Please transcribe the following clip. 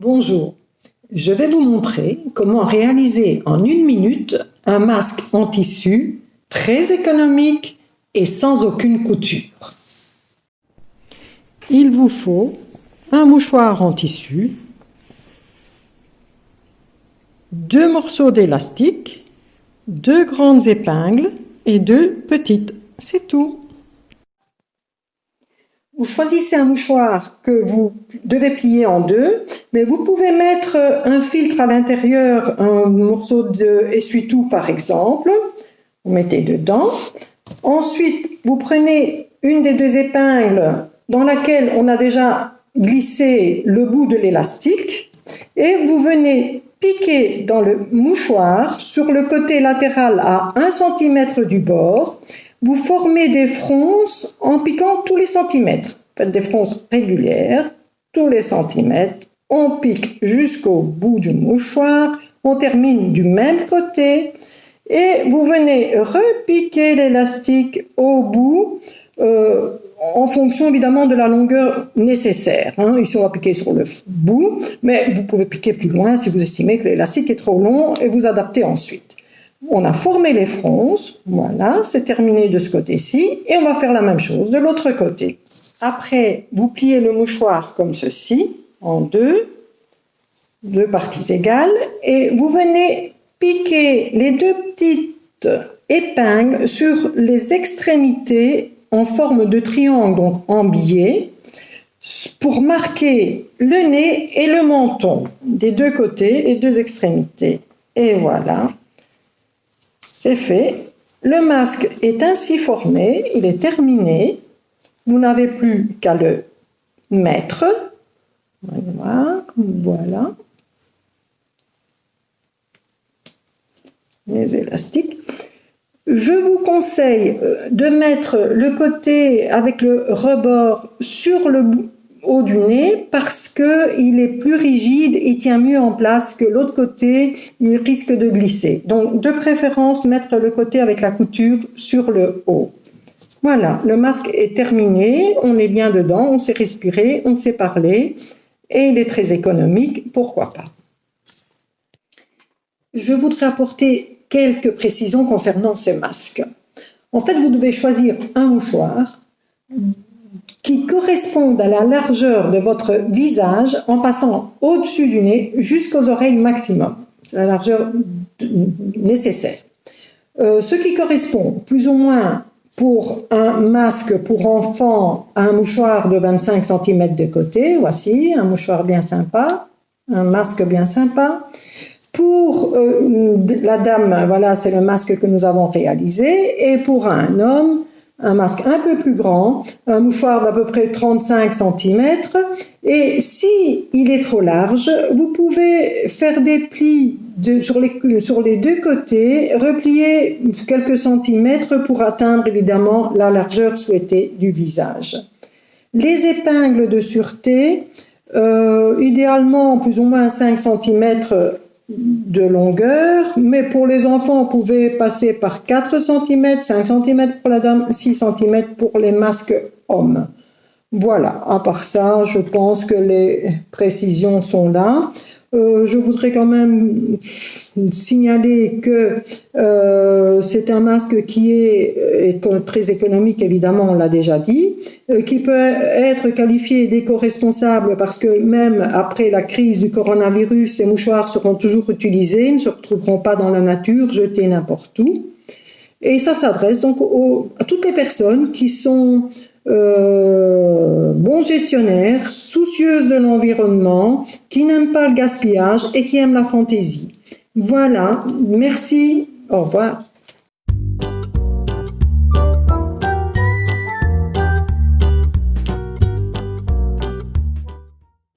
Bonjour, je vais vous montrer comment réaliser en 1 minute un masque en tissu très économique et sans aucune couture. Il vous faut un mouchoir en tissu, 2 morceaux d'élastique, 2 grandes épingles et 2 petites, c'est tout. Vous choisissez un mouchoir que vous devez plier en 2, mais vous pouvez mettre un filtre à l'intérieur, un morceau d'essuie-tout par exemple, vous mettez dedans. Ensuite, vous prenez une des 2 épingles dans laquelle on a déjà glissé le bout de l'élastique et vous venez piquer dans le mouchoir sur le côté latéral à 1 cm du bord. Vous formez des fronces en piquant tous les centimètres. Faites des fronces régulières, tous les centimètres. On pique jusqu'au bout du mouchoir. On termine du même côté. Et vous venez repiquer l'élastique au bout, en fonction évidemment de la longueur nécessaire. Ici, on va piquer sur le bout, mais vous pouvez piquer plus loin si vous estimez que l'élastique est trop long et vous adaptez ensuite. On a formé les fronces, voilà, c'est terminé de ce côté-ci, et on va faire la même chose de l'autre côté. Après, vous pliez le mouchoir comme ceci, en 2 parties égales, et vous venez piquer les 2 petites épingles sur les extrémités en forme de triangle, donc en biais, pour marquer le nez et le menton des 2 côtés, les 2 extrémités. Et voilà. C'est fait, le masque est ainsi formé, il est terminé, vous n'avez plus qu'à le mettre, voilà, les élastiques. Je vous conseille de mettre le côté avec le rebord sur le haut du nez parce qu'il est plus rigide, il tient mieux en place que l'autre côté, il risque de glisser. Donc de préférence mettre le côté avec la couture sur le haut. Voilà, le masque est terminé, on est bien dedans, on sait respirer, on sait parler et il est très économique, pourquoi pas. Je voudrais apporter quelques précisions concernant ces masques. En fait, vous devez choisir un mouchoir qui correspondent à la largeur de votre visage en passant au-dessus du nez jusqu'aux oreilles maximum. C'est la largeur nécessaire. Ce qui correspond plus ou moins pour un masque pour enfant à un mouchoir de 25 cm de côté, voici un mouchoir bien sympa, un masque bien sympa. Pour la dame, voilà, c'est le masque que nous avons réalisé, et pour un homme, un masque un peu plus grand, un mouchoir d'à peu près 35 cm, et si il est trop large, vous pouvez faire des plis sur les 2 côtés, replier quelques centimètres pour atteindre évidemment la largeur souhaitée du visage. Les épingles de sûreté, idéalement plus ou moins 5 cm de longueur, mais pour les enfants, vous pouvez passer par 4 cm, 5 cm pour la dame, 6 cm pour les masques hommes. Voilà, à part ça, je pense que les précisions sont là. Je voudrais quand même signaler que c'est un masque qui est très économique, évidemment, on l'a déjà dit, qui peut être qualifié d'éco-responsable parce que même après la crise du coronavirus, ces mouchoirs seront toujours utilisés, ne se retrouveront pas dans la nature, jetés n'importe où. Et ça s'adresse donc à toutes les personnes qui sont bons gestionnaires, soucieuses de l'environnement, qui n'aiment pas le gaspillage et qui aiment la fantaisie. Voilà, merci, au revoir.